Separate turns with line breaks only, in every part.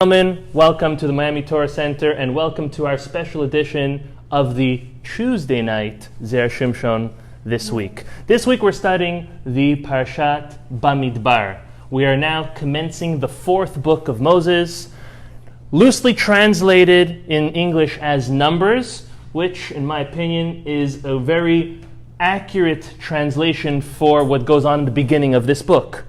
Gentlemen, welcome to the Miami Torah Center and welcome to our special edition of the Tuesday night Zera Shimshon this week. This week we're studying the Parashat Bamidbar. We are now commencing the fourth book of Moses, loosely translated in English as Numbers, which in my opinion is a very accurate translation for what goes on in the beginning of this book.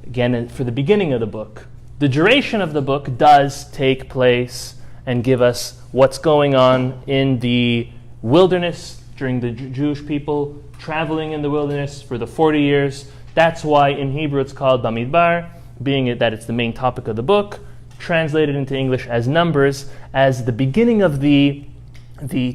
Again, for the beginning of the book. The duration of the book does take place and give us what's going on in the wilderness during the Jewish people traveling in the wilderness for the 40 years. That's why in Hebrew it's called Bamidbar, being that it's the main topic of the book, translated into English as Numbers, as the beginning of the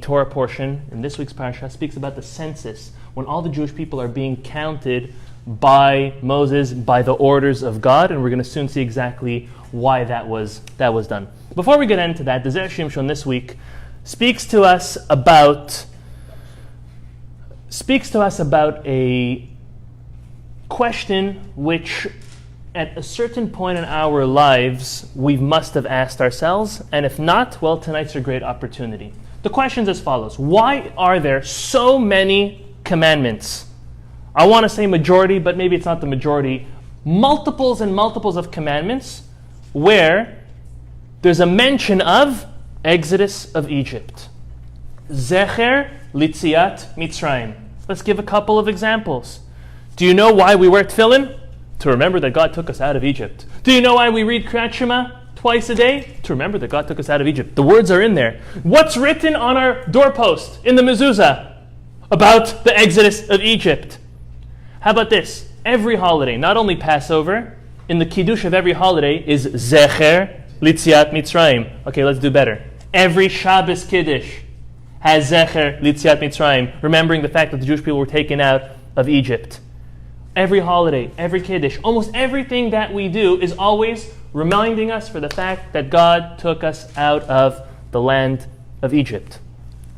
Torah portion in this week's parasha speaks about the census, when all the Jewish people are being counted by Moses, by the orders of God, and we're going to soon see exactly why that was done. Before we get into that, the Zera Shimshon this week speaks to us about a question which at a certain point in our lives we must have asked ourselves, and if not, well, tonight's a great opportunity. The question's as follows: why are there so many commandments? I want to say majority, but maybe it's not the majority. Multiples and multiples of commandments where there's a mention of Exodus of Egypt. Zecher litziat Mitzrayim. Let's give a couple of examples. Do you know why we wear tefillin? To remember that God took us out of Egypt. Do you know why we read Kriyat Shema twice a day? To remember that God took us out of Egypt. The words are in there. What's written on our doorpost in the mezuzah about the Exodus of Egypt? How about this? Every holiday, not only Passover, in the Kiddush of every holiday is Zecher Litziat Mitzrayim. Okay, let's do better. Every Shabbos Kiddush has Zecher Litziat Mitzrayim, remembering the fact that the Jewish people were taken out of Egypt. Every holiday, every Kiddush, almost everything that we do is always reminding us for the fact that God took us out of the land of Egypt.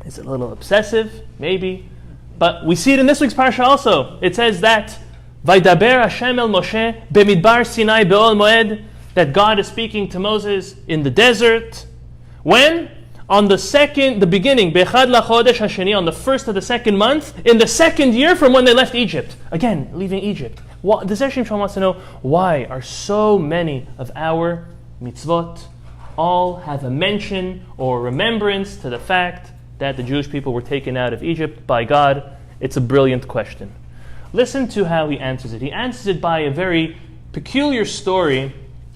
Is it a little obsessive? Maybe. But we see it in this week's parsha also. It says that Vaydaber Hashem el Moshe Bamidbar Sinai be'ol moed, that God is speaking to Moses in the desert. When? On the beginning, Bechad lachodesh hasheni, on the first of the second month, in the second year from when they left Egypt. Again, leaving Egypt. The Zera Shimshon wants to know, why are so many of our mitzvot all have a mention or remembrance to the fact that the Jewish people were taken out of Egypt by God? It's a brilliant question. Listen to how he answers it. He answers it by a very peculiar story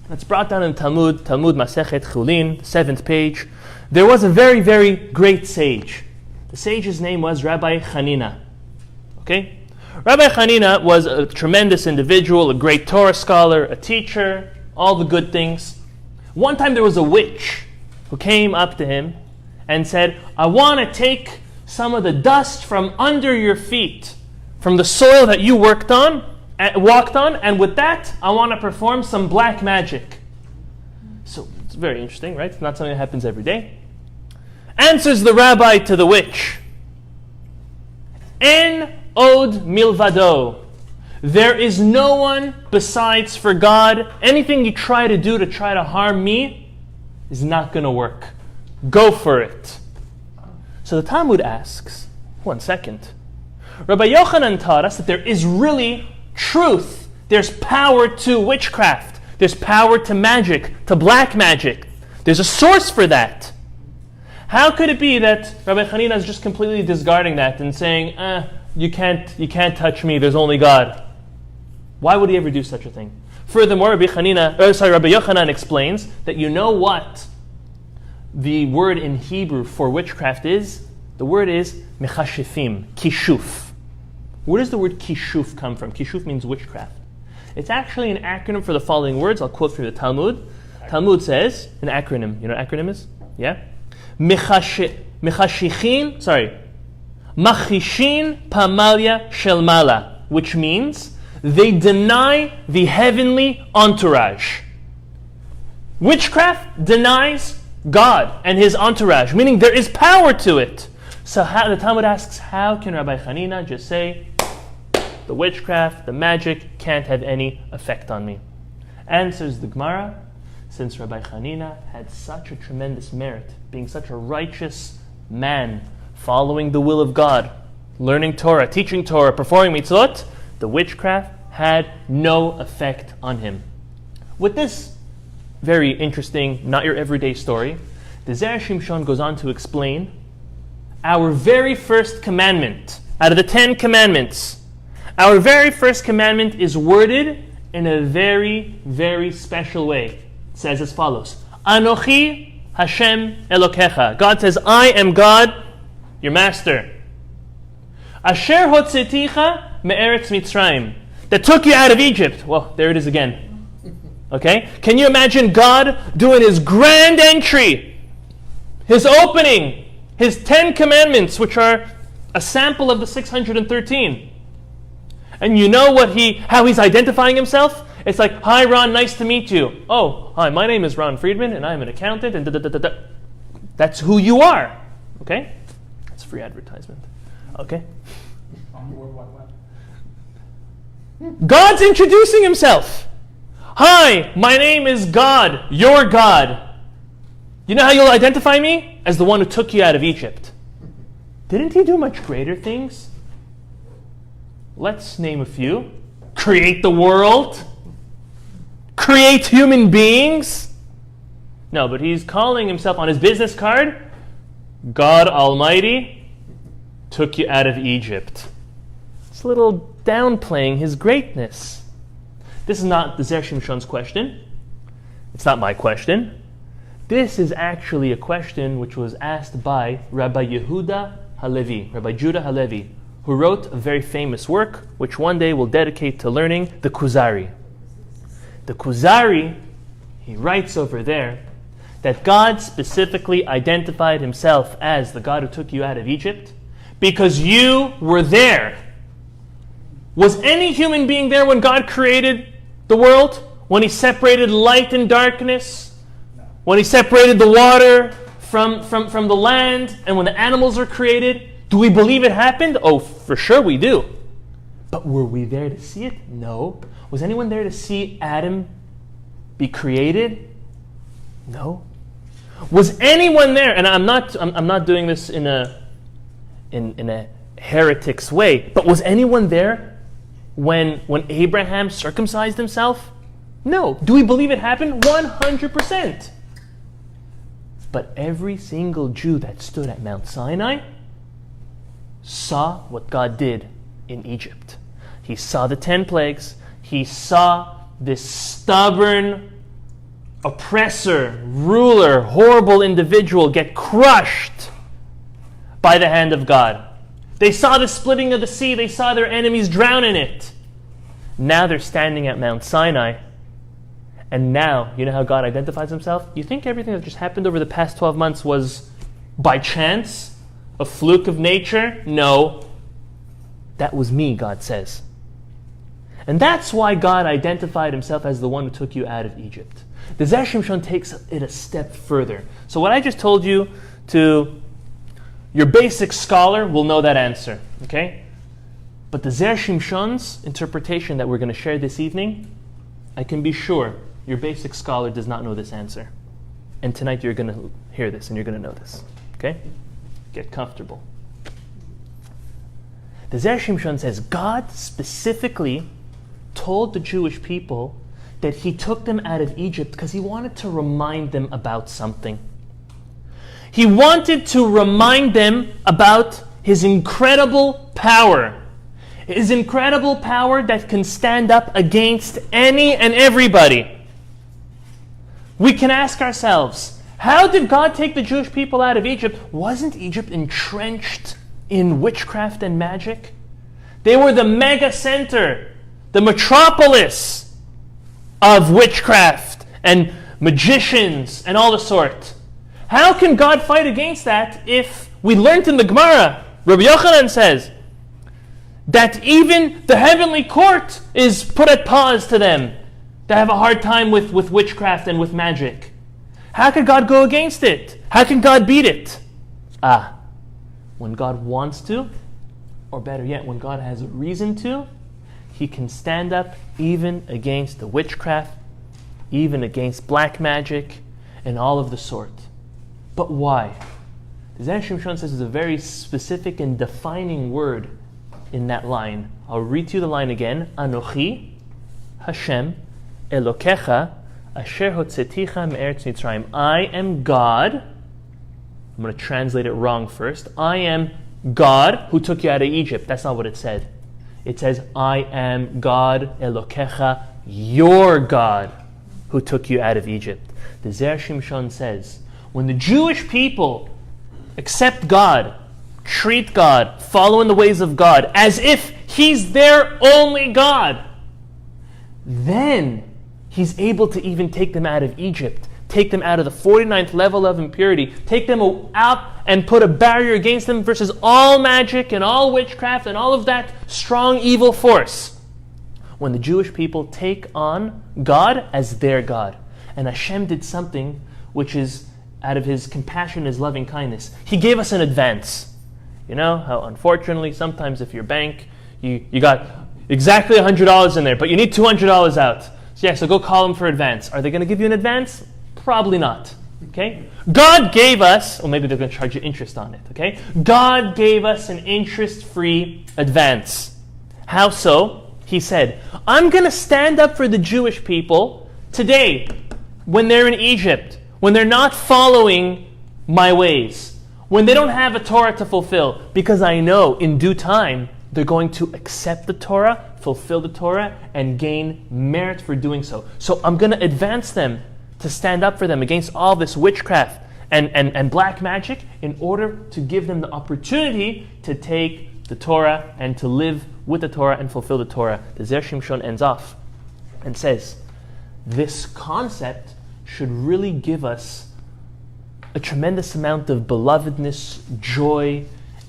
that's brought down in Talmud Masechet Chulin, 7th page. There was a very, very great sage. The sage's name was Rabbi Chanina. Okay? Rabbi Chanina was a tremendous individual, a great Torah scholar, a teacher, all the good things. One time there was a witch who came up to him and said, I want to take some of the dust from under your feet, from the soil that you walked on, and with that, I want to perform some black magic. So it's very interesting, right? It's not something that happens every day. Answers the rabbi to the witch, En od milvado. There is no one besides for God. Anything you try to do to try to harm me is not going to work. Go for it. So the Talmud asks, one second. Rabbi Yochanan taught us that there is really truth. There's power to witchcraft. There's power to magic, to black magic. There's a source for that. How could it be that Rabbi Chanina is just completely discarding that and saying, you can't touch me, there's only God? Why would he ever do such a thing? Furthermore, Rabbi Yochanan explains that you know what the word in Hebrew for witchcraft is? The word is mechashifim, kishuf. Where does the word kishuf come from? Kishuf means witchcraft. It's actually an acronym for the following words. I'll quote from the Talmud. Talmud says, an acronym. You know what acronym is? Yeah? Machishin pamalia shelmala, which means they deny the heavenly entourage. Witchcraft denies God and his entourage, meaning there is power to it. So the Talmud asks, how can Rabbi Chanina just say, the witchcraft, the magic can't have any effect on me? Answers the Gemara, since Rabbi Hanina had such a tremendous merit, being such a righteous man, following the will of God, learning Torah, teaching Torah, performing mitzvot, the witchcraft had no effect on him. With this very interesting, not your everyday story, the Zera Shimshon goes on to explain our very first commandment. Out of the 10 commandments, our very first commandment is worded in a very, very special way. It says as follows: Anochi Hashem Elokecha. God says, I am God, your master. Asher hotzeticha me'eretz Mitzrayim. That took you out of Egypt. Well, there it is again. Okay? Can you imagine God doing his grand entry, his opening, his 10 commandments, which are a sample of the 613. And you know how he's identifying himself? It's like, hi Ron, nice to meet you. Oh, hi, my name is Ron Friedman and I'm an accountant and da-da-da-da-da. That's who you are. Okay? That's free advertisement. Okay? God's introducing himself. Hi, my name is God, your God. You know how you'll identify me? As the one who took you out of Egypt. Didn't he do much greater things? Let's name a few. Create the world. Create human beings. No, but he's calling himself on his business card, God Almighty took you out of Egypt. It's a little downplaying his greatness. This is not the Zera Shimshon's question. It's not my question. This is actually a question which was asked by Rabbi Yehuda Halevi, Rabbi Judah Halevi, who wrote a very famous work, which one day we'll dedicate to learning, the Kuzari. The Kuzari, he writes over there, that God specifically identified himself as the God who took you out of Egypt because you were there. Was any human being there when God created the world? When he separated light and darkness? No. When he separated the water from the land? And when the animals were created? Do we believe it happened? Oh, for sure we do. But were we there to see it? No. Was anyone there to see Adam be created? No. Was anyone there? And I'm not doing this in a heretic's way. But was anyone there when Abraham circumcised himself? No. Do we believe it happened? 100%. But every single Jew that stood at Mount Sinai saw what God did in Egypt. He saw the 10 plagues. He saw this stubborn oppressor, ruler, horrible individual get crushed by the hand of God. They saw the splitting of the sea. They saw their enemies drown in it. Now they're standing at Mount Sinai. And now, you know how God identifies himself? You think everything that just happened over the past 12 months was by chance? A fluke of nature? No. That was me, God says. And that's why God identified himself as the one who took you out of Egypt. The Zera Shimshon takes it a step further. So what I just told you, to your basic scholar will know that answer. Okay? But the Zera Shimshon's interpretation that we're going to share this evening, I can be sure your basic scholar does not know this answer. And tonight you're going to hear this and you're going to know this. Okay? Get comfortable. The Zera Shimshon says God specifically told the Jewish people that he took them out of Egypt because he wanted to remind them about something. He wanted to remind them about his incredible power. His incredible power that can stand up against any and everybody. We can ask ourselves, how did God take the Jewish people out of Egypt? Wasn't Egypt entrenched in witchcraft and magic? They were the mega center, the metropolis of witchcraft and magicians and all the sort. How can God fight against that if we learned in the Gemara, Rabbi Yochanan says, that even the heavenly court is put at pause to them. They have a hard time with witchcraft and with magic. How can God go against it? How can God beat it? When God wants to, or better yet, when God has a reason to, he can stand up even against the witchcraft even against black magic and all of the sort. But why? The Zera Shimshon says there's a very specific and defining word in that line. I'll read to you the line again. Anochi Hashem Elokecha Asher hotzeticha me'eretz Mitzrayim. I am God. I'm going to translate it wrong first. I am God who took you out of Egypt. That's not what it said. It says, I am God Elokecha, your God who took you out of Egypt. The Zera Shimshon says, when the Jewish people accept God, treat God, follow in the ways of God, as if He's their only God, then He's able to even take them out of Egypt, take them out of the 49th level of impurity, take them out and put a barrier against them versus all magic and all witchcraft and all of that strong evil force. When the Jewish people take on God as their God. And Hashem did something which is out of His compassion, His loving kindness. He gave us an advance. You know how unfortunately sometimes if your bank, you got exactly $100 in there, but you need $200 out. So go call them for advance. Are they going to give you an advance? Probably not. Okay? God gave us, or maybe they're going to charge you interest on it. Okay? God gave us an interest-free advance. How so? He said, I'm going to stand up for the Jewish people today when they're in Egypt, when they're not following my ways, when they don't have a Torah to fulfill, because I know in due time they're going to accept the Torah, fulfill the Torah, and gain merit for doing so. So I'm going to advance them to stand up for them against all this witchcraft and black magic in order to give them the opportunity to take the Torah and to live with the Torah and fulfill the Torah. The Zera Shimshon ends off and says, this concept should really give us a tremendous amount of belovedness, joy,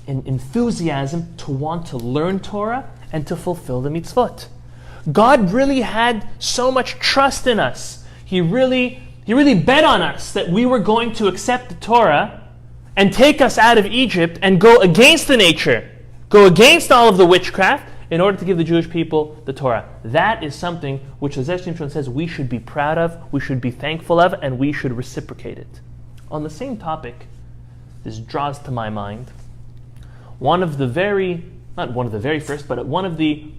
and enthusiasm to want to learn Torah and to fulfill the mitzvot. God really had so much trust in us. He really bet on us that we were going to accept the Torah and take us out of Egypt and go against the nature, go against all of the witchcraft in order to give the Jewish people the Torah. That is something which the Zera Shimshon says we should be proud of, we should be thankful of, and we should reciprocate it. On the same topic, this draws to my mind one of the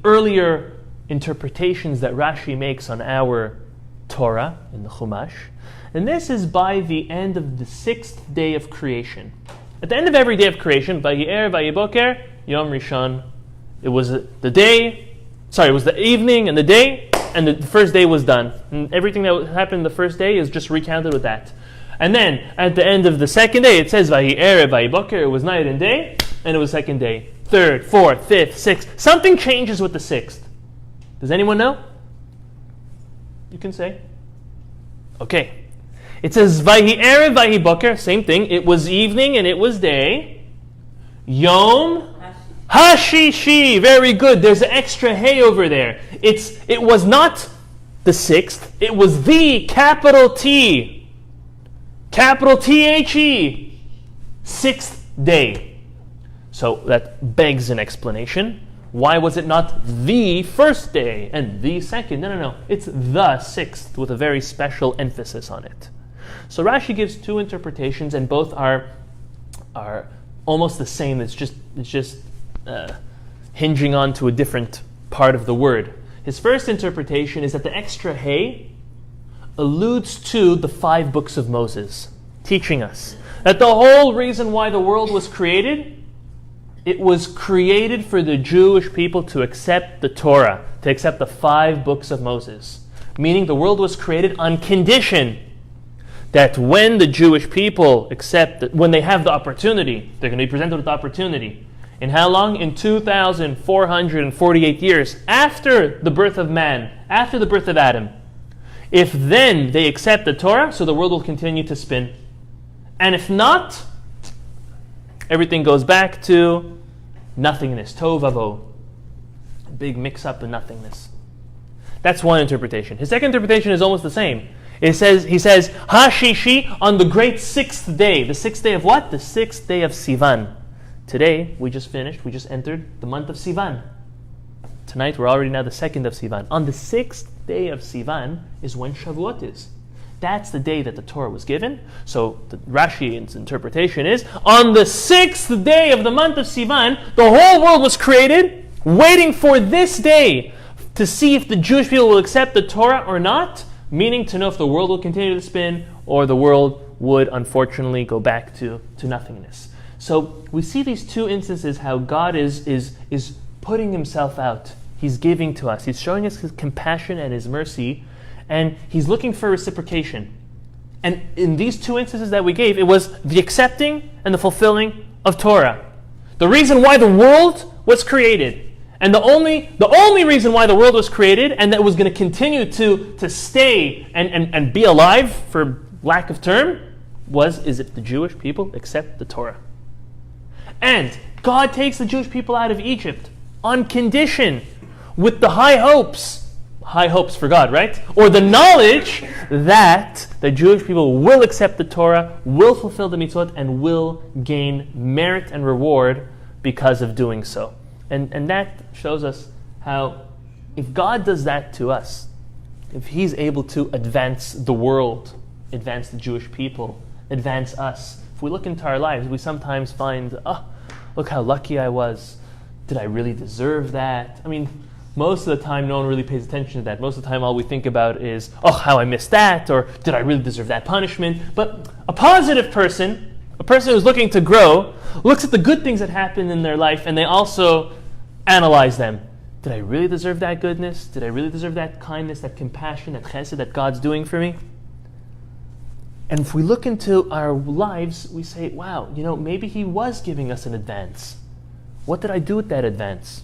earlier interpretations that Rashi makes on our Torah in the Chumash. And this is by the end of the 6th day of creation. At the end of every day of creation, Vayi'er, Vayiboker, Yom Rishon, it was the evening and the day, and the first day was done. And everything that happened the first day is just recounted with that. And then, at the end of the second day, it says, Vayi'er, Vayiboker, it was night and day, and it was second day. Third, fourth, fifth, sixth. Something changes with the 6th. Does anyone know? You can say. Okay. It says, Vayi'er, Vayiboker, same thing. It was evening and it was day. Yom Hashishi. Very good. There's an extra hey over there. It was not the 6th. It was the capital T. Capital T-H-E. 6th day. So that begs an explanation. Why was it not the first day and the second? No. It's the 6th with a very special emphasis on it. So Rashi gives two interpretations, and both are almost the same. It's just hinging on to a different part of the word. His first interpretation is that the extra hey alludes to the 5 books of Moses, teaching us that the whole reason why the world was created, it was created for the Jewish people to accept the Torah, to accept the 5 books of Moses. Meaning the world was created on condition that when the Jewish people accept it, when they have the opportunity, they're going to be presented with the opportunity. In how long? In 2,448 years after the birth of man, after the birth of Adam. If then they accept the Torah, so the world will continue to spin. And if not, everything goes back to nothingness, tohu vavohu. Big mix-up and nothingness. That's one interpretation. His second interpretation is almost the same. He says, Hashishi, on the great 6th day. The 6th day of what? The 6th day of Sivan. Today, we just entered the month of Sivan. Tonight, we're already now the 2nd of Sivan. On the 6th day of Sivan is when Shavuot is. That's the day that the Torah was given. So the Rashi's interpretation is, on the 6th day of the month of Sivan, the whole world was created, waiting for this day to see if the Jewish people will accept the Torah or not, meaning to know if the world will continue to spin or the world would unfortunately go back to nothingness. So we see these two instances how God is putting himself out. He's giving to us. He's showing us his compassion and his mercy, and he's looking for reciprocation. And in these two instances that we gave, it was the accepting and the fulfilling of Torah. The reason why the world was created, and the only reason why the world was created, and that was going to continue to stay and be alive, for lack of term, is if the Jewish people accept the Torah. And God takes the Jewish people out of Egypt on condition, with the high hopes for God, right? Or the knowledge that the Jewish people will accept the Torah, will fulfill the mitzvot, and will gain merit and reward because of doing so. And that shows us how, if God does that to us, if he's able to advance the world, advance the Jewish people, advance us, if we look into our lives, we sometimes find, look how lucky I was. Did I really deserve that? I mean, most of the time, no one really pays attention to that. Most of the time, all we think about is, how I missed that, or did I really deserve that punishment? But a positive person, a person who's looking to grow, looks at the good things that happen in their life, and they also analyze them. Did I really deserve that goodness? Did I really deserve that kindness, that compassion, that chesed that God's doing for me? And if we look into our lives, we say, wow, maybe he was giving us an advance. What did I do with that advance?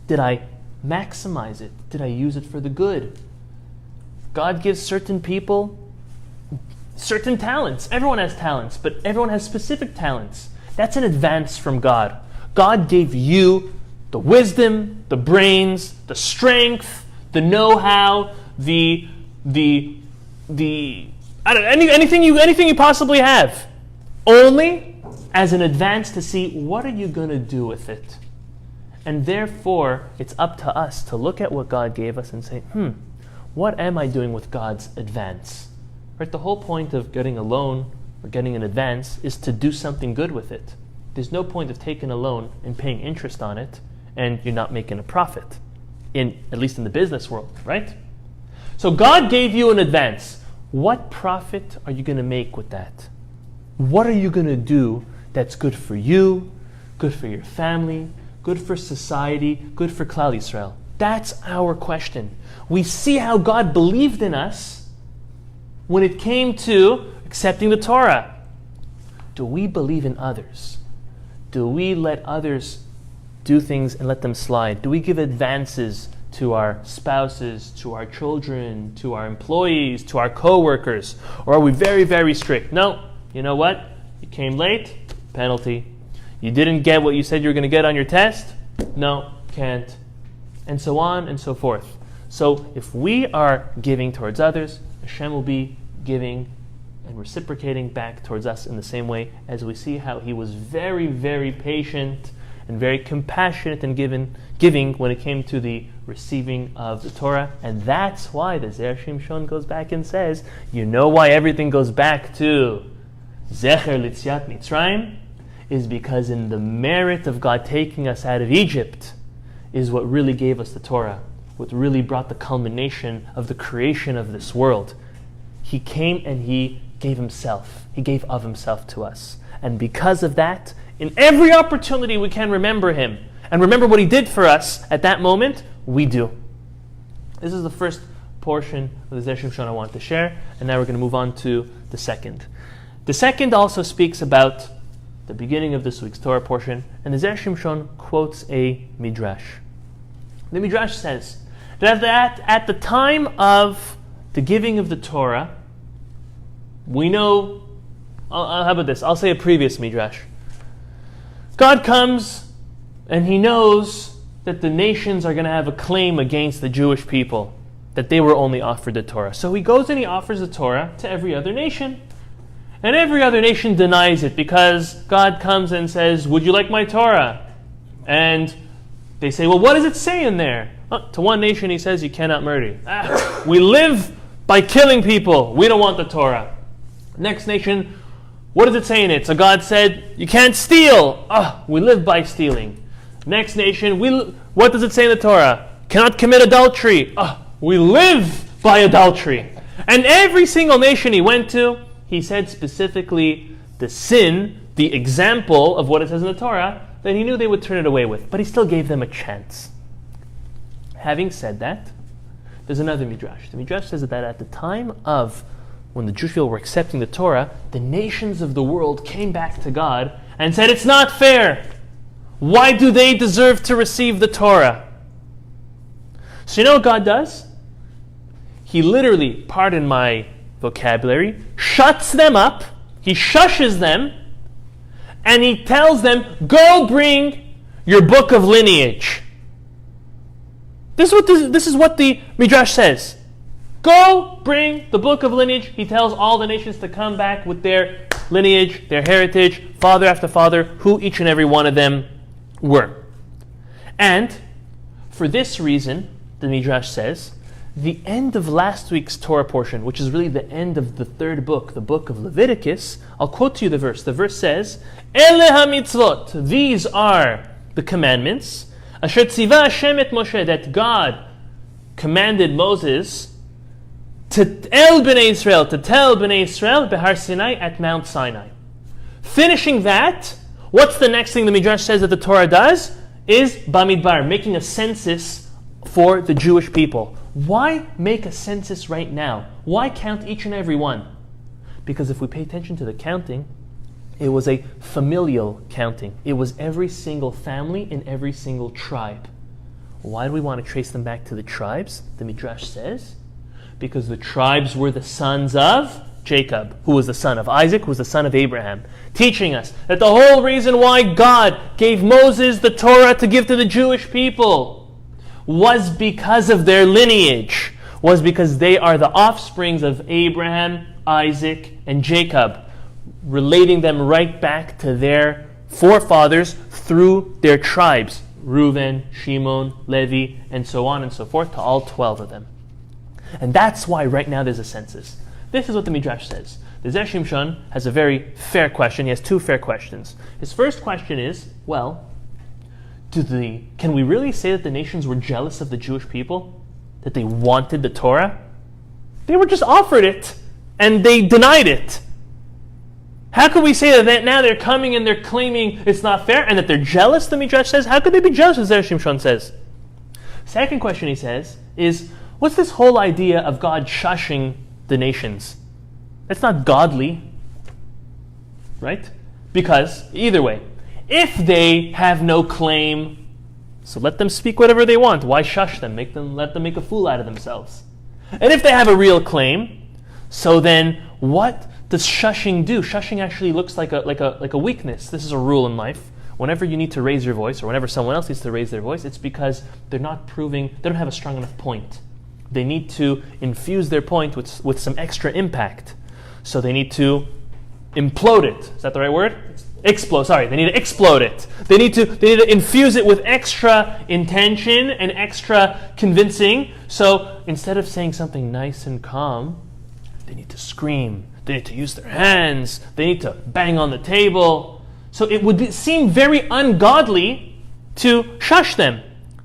Did I maximize it? Did I use it for the good? God gives certain people certain talents. Everyone has talents, but everyone has specific talents. That's an advance from God. God gave you the wisdom, the brains, the strength, the know-how, anything you possibly have, only as an advance to see what are you going to do with it. And therefore, it's up to us to look at what God gave us and say, what am I doing with God's advance? Right? The whole point of getting a loan or getting an advance is to do something good with it. There's no point of taking a loan and paying interest on it and you're not making a profit, at least in the business world, right? So God gave you an advance. What profit are you going to make with that? What are you going to do that's good for you, good for your family, good for society, good for Klal Yisrael? That's our question. We see how God believed in us when it came to accepting the Torah. Do we believe in others? Do we let others do things and let them slide? Do we give advances to our spouses, to our children, to our employees, to our co-workers? Or are we very, very strict? No, you know what? You came late, penalty. You didn't get what you said you were going to get on your test? No, can't. And so on and so forth. So if we are giving towards others, Hashem will be giving and reciprocating back towards us in the same way, as we see how he was very, very patient and very compassionate in giving when it came to the receiving of the Torah. And that's why the Zera Shimshon goes back and says, you know why everything goes back to Zecher Litziat Mitzrayim? Is because in the merit of God taking us out of Egypt is what really gave us the Torah, what really brought the culmination of the creation of this world. He came and he gave himself. He gave of himself to us. And because of that, in every opportunity we can remember him and remember what he did for us at that moment, we do. This is the first portion of the Zera Shimshon I want to share, and now we're going to move on to the second. The second also speaks about the beginning of this week's Torah portion, and the Zera Shimshon quotes a midrash. The midrash says that at the time of the giving of the Torah, we know, how about this? I'll say a previous midrash. God comes and he knows that the nations are going to have a claim against the Jewish people, that they were only offered the Torah. So he goes and he offers the Torah to every other nation. And every other nation denies it because God comes and says, would you like my Torah? And They say, well, what does it say in there? To one nation he says you cannot murder. We live by killing people. We don't want the Torah. Next nation, what does it say in it? So God said, you can't steal. We live by stealing. Next nation, what does it say in the Torah? Cannot commit adultery. We live by adultery. And every single nation he went to, he said specifically the sin, the example of what it says in the Torah, that he knew they would turn it away with. But he still gave them a chance. Having said that, there's another midrash. The midrash says that at the time of when the Jewish people were accepting the Torah, the nations of the world came back to God and said, it's not fair. Why do they deserve to receive the Torah? So you know what God does? He literally, pardon my vocabulary, shuts them up. He shushes them. And he tells them, go bring your book of lineage. This is what the Midrash says. Go bring the book of lineage. He tells all the nations to come back with their lineage, their heritage, father after father, who each and every one of them were. And for this reason, the Midrash says, the end of last week's Torah portion, which is really the end of the third book, the book of Leviticus, I'll quote to you the verse. The verse says, Ele ha-mitzvot, these are the commandments, asher tziva Hashem et Moshe, that God commanded Moses to tell Bnei Israel behar Sinai at Mount Sinai. Finishing that, what's the next thing the Midrash says that the Torah does? Is Bamidbar, making a census for the Jewish people. Why make a census right now? Why count each and every one? Because if we pay attention to the counting, it was a familial counting. It was every single family in every single tribe. Why do we want to trace them back to the tribes? The Midrash says, because the tribes were the sons of Jacob, who was the son of Isaac, who was the son of Abraham, teaching us that the whole reason why God gave Moses the Torah to give to the Jewish people was because of their lineage, was because they are the offsprings of Abraham, Isaac, and Jacob, relating them right back to their forefathers through their tribes, Reuben, Shimon, Levi, and so on and so forth, to all 12 of them. And that's why right now there's a census. This is what the Midrash says. The Zera Shimshon has a very fair question. He has two fair questions. His first question is, well, can we really say that the nations were jealous of the Jewish people? That they wanted the Torah? They were just offered it, and they denied it. How can we say that now they're coming and they're claiming it's not fair, and that they're jealous, the Midrash says? How could they be jealous, as Zera Shimshon says? Second question he says is, what's this whole idea of God shushing the nations? That's not godly, right? Because, either way, if they have no claim, so let them speak whatever they want. Why shush them? Let them make a fool out of themselves. And if they have a real claim, so then what does shushing do? Shushing actually looks like a weakness. This is a rule in life. Whenever you need to raise your voice, or whenever someone else needs to raise their voice, it's because they don't have a strong enough point. They need to infuse their point with some extra impact. So they need to implode it. Is that the right word? Explode. Sorry, they need to explode it. They need to infuse it with extra intention and extra convincing. So instead of saying something nice and calm, they need to scream. They need to use their hands. They need to bang on the table. So it would seem very ungodly to shush them.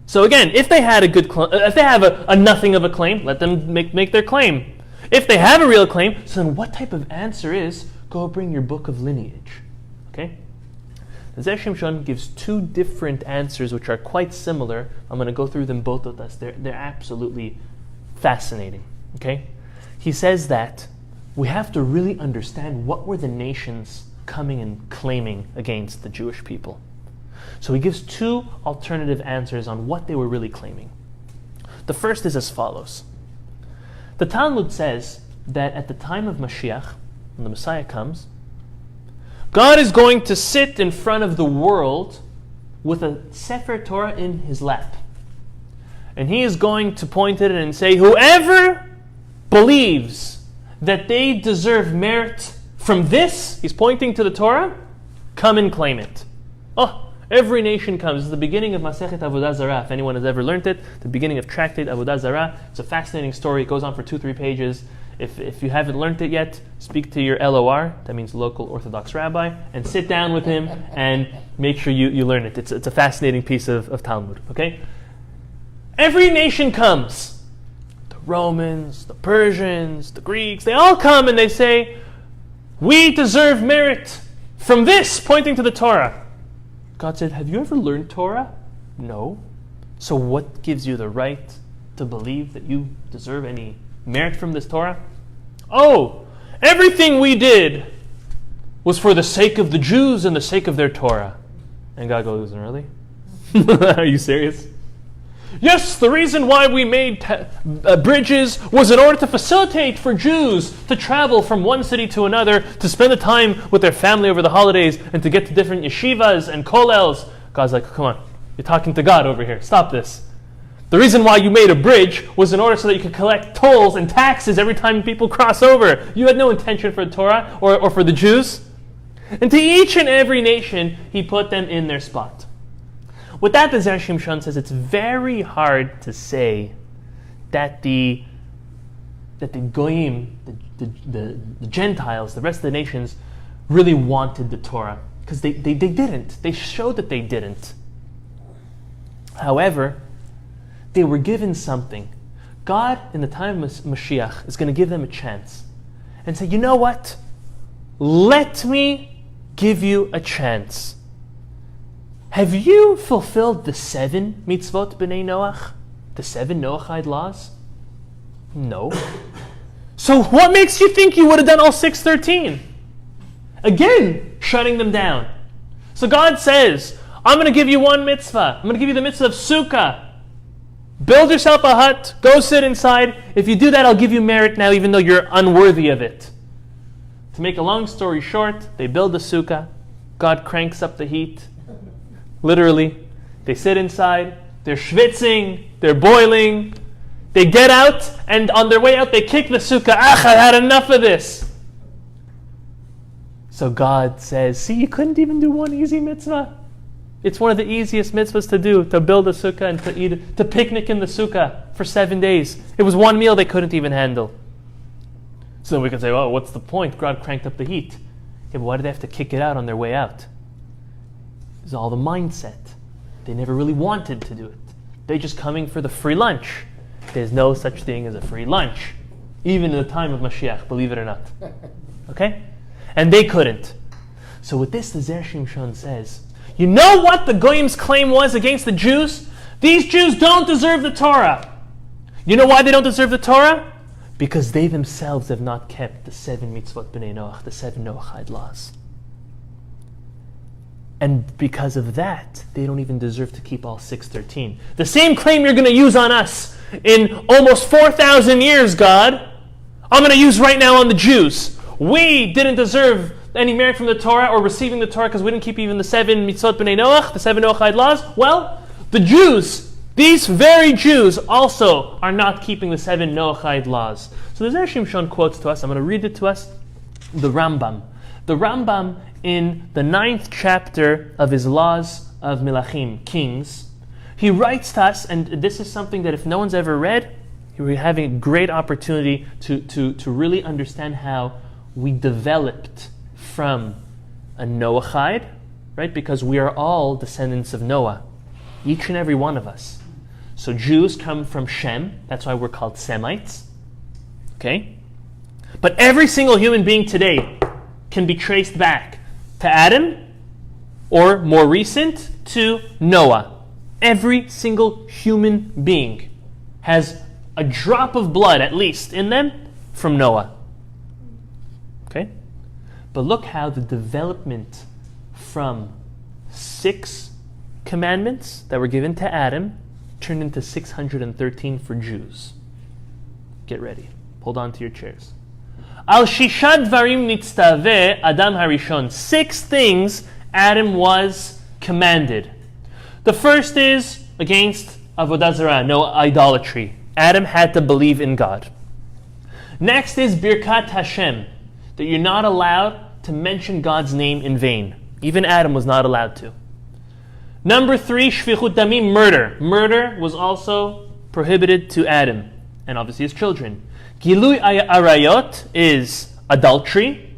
So again, if they had if they have a nothing of a claim, let them make their claim. If they have a real claim, so then what type of answer is, go bring your book of lineage? Okay? The Zera Shimshon gives two different answers which are quite similar. I'm going to go through them both with us. They're absolutely fascinating. Okay? He says that we have to really understand what were the nations coming and claiming against the Jewish people. So he gives two alternative answers on what they were really claiming. The first is as follows. The Talmud says that at the time of Mashiach, when the Messiah comes, God is going to sit in front of the world with a Sefer Torah in his lap. And he is going to point at it and say, whoever believes that they deserve merit from this, he's pointing to the Torah, come and claim it. Every nation comes. This is the beginning of Masechet Avodah Zara. If anyone has ever learned it, the beginning of Tractate Avodah Zara. It's a fascinating story. It goes on for 2-3 pages. If you haven't learned it yet, speak to your LOR, that means local Orthodox rabbi, and sit down with him and make sure you learn it. It's a fascinating piece of Talmud. Okay? Every nation comes. The Romans, the Persians, the Greeks, they all come and they say, we deserve merit from this, pointing to the Torah. God said, have you ever learned Torah? No. So what gives you the right to believe that you deserve any merit from this Torah? Oh, everything we did was for the sake of the Jews and the sake of their Torah. And God goes, really? Are you serious? Yes, the reason why we made bridges was in order to facilitate for Jews to travel from one city to another, to spend the time with their family over the holidays, and to get to different yeshivas and kollels. God's like, come on, you're talking to God over here. Stop this. The reason why you made a bridge was in order so that you could collect tolls and taxes every time people cross over. You had no intention for the Torah or for the Jews. And to each and every nation, he put them in their spot. With that, the Zera Shimshon says it's very hard to say that the Goyim, the Gentiles, the rest of the nations, really wanted the Torah. Because they didn't. They showed that they didn't. However, they were given something. God, in the time of Mashiach, is going to give them a chance. And say, you know what? Let me give you a chance. Have you fulfilled the 7 mitzvot b'nei Noach? The 7 Noachide laws? No. So what makes you think you would have done all 613? Again, shutting them down. So God says, I'm going to give you one mitzvah. I'm going to give you the mitzvah of sukkah. Build yourself a hut. Go sit inside. If you do that, I'll give you merit now, even though you're unworthy of it. To make a long story short, they build the sukkah. God cranks up the heat. Literally. They sit inside. They're schwitzing. They're boiling. They get out, and on their way out, they kick the sukkah. Ach, I had enough of this. So God says, see, you couldn't even do one easy mitzvah. It's one of the easiest mitzvahs to do, to build a sukkah and to eat, to picnic in the sukkah for 7 days. It was one meal they couldn't even handle. So then we can say, well, what's the point? God cranked up the heat. Yeah, but why did they have to kick it out on their way out? It's all the mindset. They never really wanted to do it. They're just coming for the free lunch. There's no such thing as a free lunch. Even in the time of Mashiach, believe it or not. Okay? And they couldn't. So with this, the Zera Shimshon says, you know what the Goyim's claim was against the Jews? These Jews don't deserve the Torah. You know why they don't deserve the Torah? Because they themselves have not kept the 7 mitzvot b'nei Noach, the 7 Noachide laws. And because of that, they don't even deserve to keep all 613. The same claim you're going to use on us in almost 4,000 years, God, I'm going to use right now on the Jews. We didn't deserve any merit from the Torah or receiving the Torah because we didn't keep even the 7 mitzvot b'nei Noach, the 7 Noachide laws. Well, the Jews, these very Jews, also are not keeping the 7 Noachide laws. So the Zera Shimshon quotes to us, I'm going to read it to us, the Rambam. The Rambam, in the 9th chapter of his Laws of Melachim, Kings, he writes to us, and this is something that if no one's ever read, we're having a great opportunity to really understand how we developed from a Noachide, right? Because we are all descendants of Noah, each and every one of us. So Jews come from Shem, that's why we're called Semites. Okay? But every single human being today can be traced back to Adam, or more recent, to Noah. Every single human being has a drop of blood, at least, in them from Noah. Okay? But look how the development from 6 commandments that were given to Adam turned into 613 for Jews. Get ready. Hold on to your chairs. Al shisha dvarim nitztaveh Adam harishon. 6 things Adam was commanded. The first is against avodah zarah, no idolatry. Adam had to believe in God. Next is birkat Hashem, that you're not allowed to mention God's name in vain. Even Adam was not allowed to. Number 3, shfichut damim, murder. Murder was also prohibited to Adam, and obviously his children. Gilui arayot is adultery.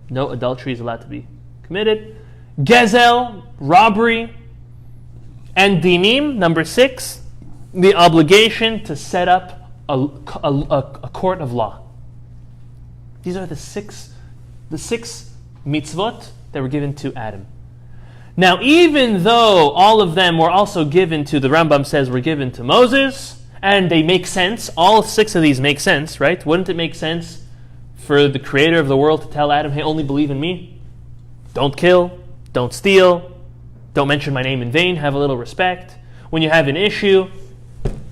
No adultery is allowed to be committed. Gezel, robbery. And dinim, number 6, the obligation to set up a court of law. These are the six mitzvot that were given to Adam. Now, even though all of them were also given to, the Rambam says, were given to Moses, and they make sense, all 6 of these make sense, right? Wouldn't it make sense for the creator of the world to tell Adam, hey, only believe in me? Don't kill, don't steal, don't mention my name in vain, have a little respect. When you have an issue,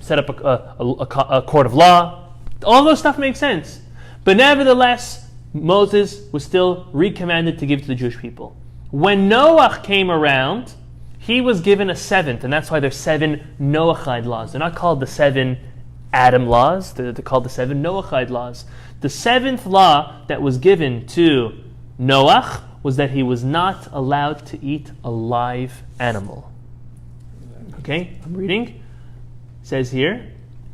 set up a court of law. All those stuff makes sense. But nevertheless, Moses was still recommanded to give to the Jewish people. When Noah came around, he was given a 7th, and that's why there's 7 Noahide laws. They're not called the 7 Adam laws, they're called the 7 Noahide laws. The 7th law that was given to Noah was that he was not allowed to eat a live animal. Okay, I'm reading. It says here,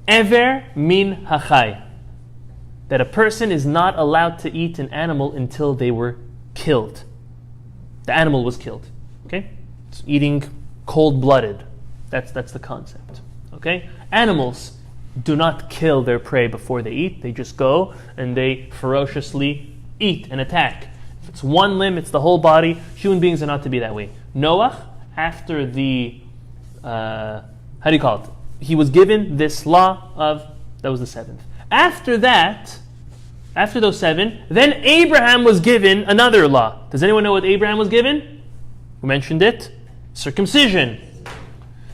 Ever min hachai, that a person is not allowed to eat an animal until they were killed. The animal was killed. Okay? It's eating cold-blooded. That's the concept. Okay? Animals do not kill their prey before they eat. They just go and they ferociously eat and attack. If it's one limb, it's the whole body. Human beings are not to be that way. Noah, after the he was given this law of, that was the 7th. After that, after those 7, then Abraham was given another law. Does anyone know what Abraham was given? We mentioned it. Circumcision.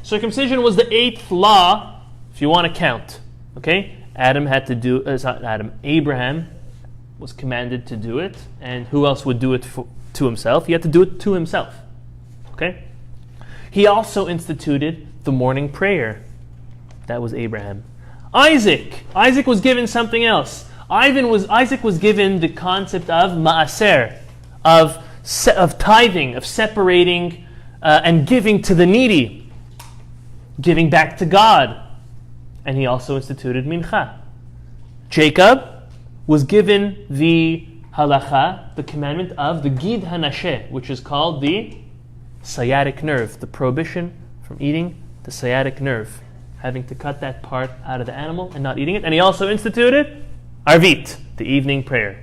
Circumcision was the 8th law, if you want to count. Okay? Abraham was commanded to do it, and who else would do it to himself? He had to do it to himself. Okay? He also instituted the morning prayer. That was Abraham. Isaac was given something else. Isaac was given the concept of ma'aser, of tithing, of separating and giving to the needy, giving back to God. And he also instituted mincha. Jacob was given the halacha, the commandment of the gid hanasheh, which is called the sciatic nerve, the prohibition from eating the sciatic nerve, having to cut that part out of the animal and not eating it. And he also instituted Arvit, the evening prayer.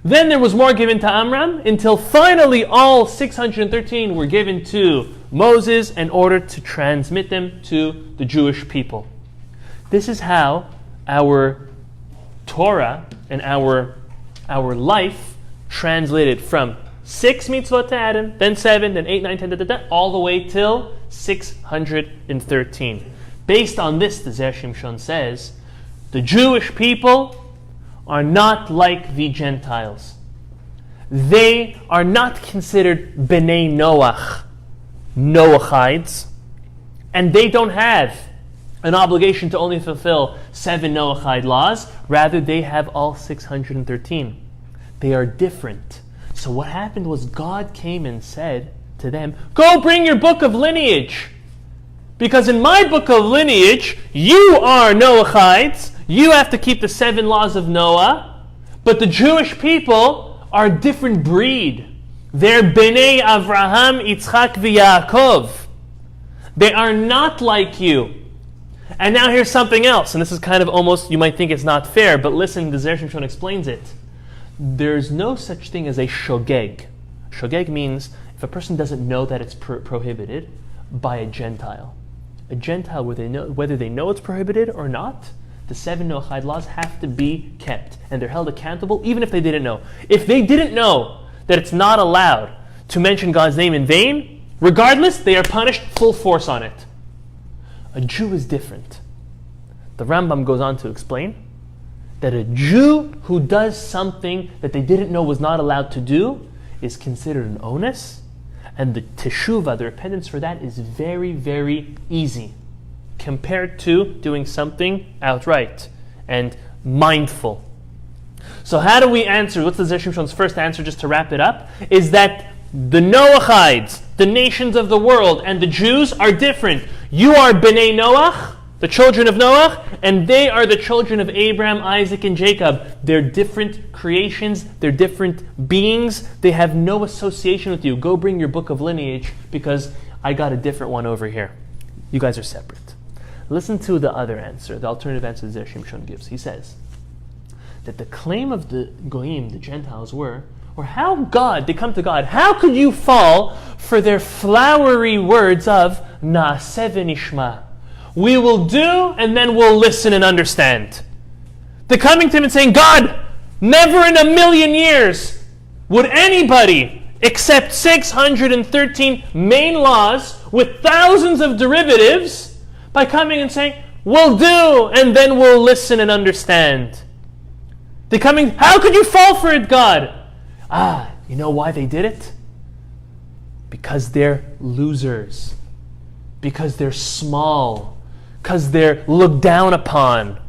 Then there was more given to Amram until finally all 613 were given to Moses in order to transmit them to the Jewish people. This is how our Torah and our life translated from 6 mitzvot to Adam, then 7, then 8, 9, 10, all the way till 613. Based on this, the Zera Shimshon says, the Jewish people are not like the Gentiles. They are not considered B'nai Noach, Noachides, and they don't have an obligation to only fulfill 7 Noachide laws. Rather, they have all 613. They are different. So what happened was God came and said to them, go bring your book of lineage. Because in my book of lineage, you are Noachides. You have to keep the 7 laws of Noah. But the Jewish people are a different breed. They're Bnei Avraham, Yitzchak, v'Yaakov. They are not like you. And now here's something else. And this is kind of almost, you might think it's not fair, but listen, the Zera Shimshon explains it. There's no such thing as a shogeg. Shogeg means if a person doesn't know that it's prohibited by a Gentile. A Gentile, whether they know it's prohibited or not, the 7 Noachide laws have to be kept. And they're held accountable even if they didn't know. If they didn't know that it's not allowed to mention God's name in vain, regardless, they are punished full force on it. A Jew is different. The Rambam goes on to explain that a Jew who does something that they didn't know was not allowed to do is considered an onus, and the teshuvah, the repentance for that, is very, very easy compared to doing something outright and mindful. So how do we answer? What's the Zera Shimshon's first answer, just to wrap it up? Is that the Noachides, the nations of the world, and the Jews are different. You are B'nai Noach, the children of Noach, and they are the children of Abraham, Isaac, and Jacob. They're different creations. They're different beings. They have no association with you. Go bring your book of lineage, because I got a different one over here. You guys are separate. Listen to the other answer, the alternative answer that Shimshon gives. He says that the claim of the Goyim, the Gentiles, were, or how God, they come to God, how could you fall for their flowery words of Na'aseh v'nishma? We will do, and then we'll listen and understand. They're coming to him and saying, God, never in a million years would anybody accept 613 main laws with thousands of derivatives by coming and saying, we'll do, and then we'll listen and understand. They're coming, how could you fall for it, God? You know why they did it? Because they're losers. Because they're small. Because they're looked down upon.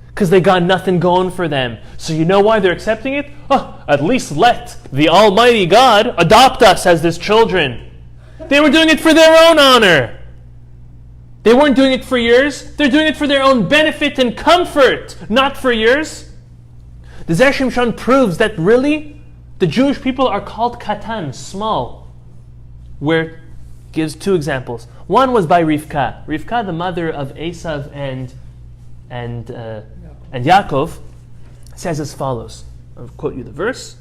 Because they got nothing going for them. So you know why they're accepting it? At least let the Almighty God adopt us as His children. They were doing it for their own honor. They weren't doing it for yours. They're doing it for their own benefit and comfort, not for yours. The Zera Shimshon proves that really the Jewish people are called katan, small, where gives two examples. One was by Rivka. Rivka, the mother of Esav and Yaakov, says as follows. I'll quote you the verse.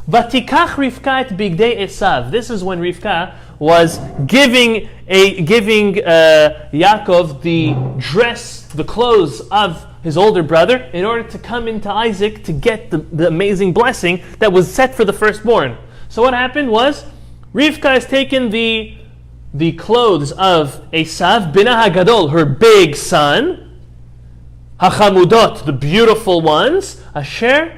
Vatikach Rivka et bigdei Esav. This is when Rivka was giving Yaakov the dress, the clothes of his older brother, in order to come into Isaac to get the amazing blessing that was set for the firstborn. So what happened was, Rivka has taken the clothes of Esav, Bina HaGadol, her big son, HaChamudot, the beautiful ones, Asher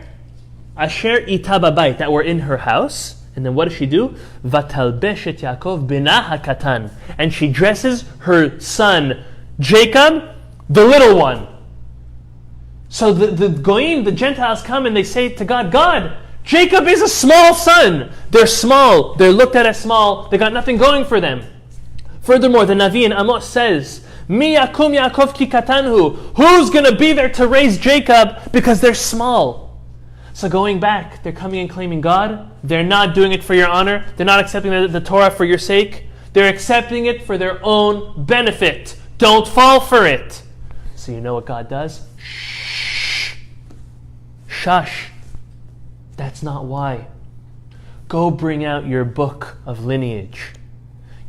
Ita Babayit, that were in her house. And then what does she do? Vatalbesh et Yaakov Bina HaKatan. And she dresses her son Jacob, the little one. So the Goyim, the Gentiles, come and they say to God, God, Jacob is a small son. They're small. They're looked at as small. They got nothing going for them. Furthermore, the Navi in Amos says, Mi yakum Yaakov ki katanhu. Who's going to be there to raise Jacob because they're small? So going back, they're coming and claiming God. They're not doing it for your honor. They're not accepting the Torah for your sake. They're accepting it for their own benefit. Don't fall for it. So you know what God does? Shush. That's not why. Go bring out your book of lineage.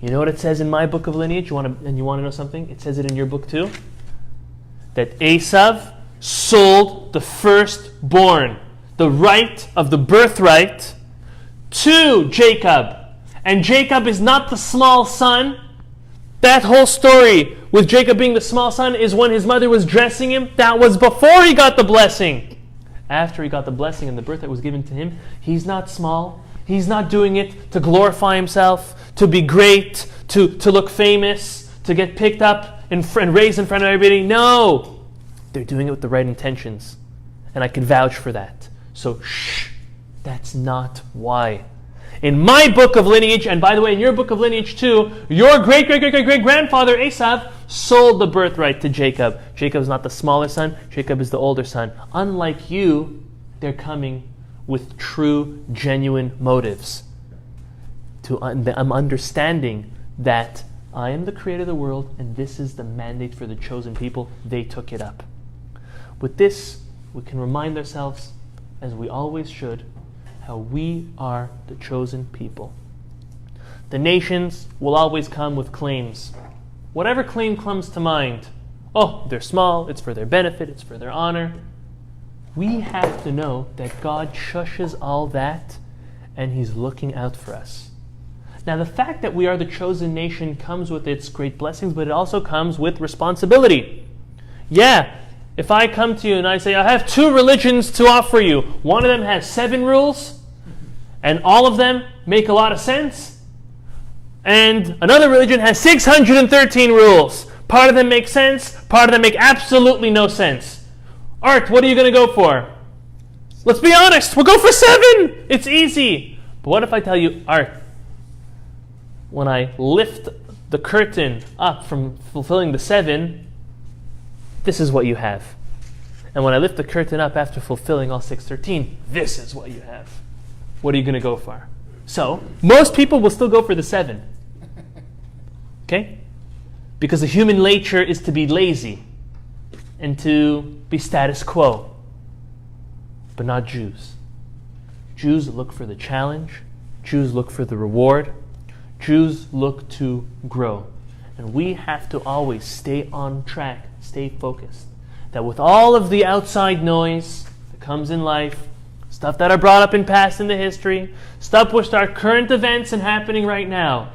You know what it says in my book of lineage? You want to know something? It says it in your book too. That Esav sold the firstborn, the right of the birthright, to Jacob. And Jacob is not the small son. That whole story with Jacob being the small son is when his mother was dressing him. That was before he got the blessing. After he got the blessing and the birthright was given to him, he's not small. He's not doing it to glorify himself, to be great, to look famous, to get picked up and raised in front of everybody. No! They're doing it with the right intentions. And I can vouch for that. So, that's not why. In my book of lineage, and by the way, in your book of lineage too, your great-great-great-great-great-grandfather Esav sold the birthright to Jacob. Jacob is not the smaller son. Jacob is the older son. Unlike you, they're coming with true, genuine motives. I'm understanding that I am the creator of the world, and this is the mandate for the chosen people. They took it up. With this, we can remind ourselves, as we always should, how we are the chosen people. The nations will always come with claims. Whatever claim comes to mind. Oh, they're small, it's for their benefit, it's for their honor. We have to know that God shushes all that and He's looking out for us. Now, the fact that we are the chosen nation comes with its great blessings, but it also comes with responsibility. Yeah, if I come to you and I say, I have 2 religions to offer you. One of them has 7 rules, and all of them make a lot of sense. And another religion has 613 rules. Part of them make sense, part of them make absolutely no sense. Art, what are you going to go for? Let's be honest, we'll go for 7. It's easy. But what if I tell you, Art, when I lift the curtain up from fulfilling the 7, this is what you have. And when I lift the curtain up after fulfilling all 613, this is what you have. What are you going to go for? So, most people will still go for the 7. Okay? Because the human nature is to be lazy and to be status quo. But not Jews. Jews look for the challenge. Jews look for the reward. Jews look to grow. And we have to always stay on track, stay focused. That with all of the outside noise that comes in life, stuff that are brought up in past in the history, stuff which are current events and happening right now,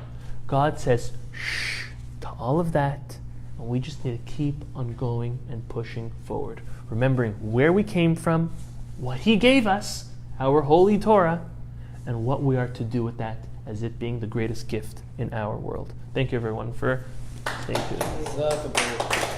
God says, shh, to all of that, and we just need to keep on going and pushing forward. Remembering where we came from, what He gave us, our holy Torah, and what we are to do with that as it being the greatest gift in our world. Thank you everyone for... Thank you.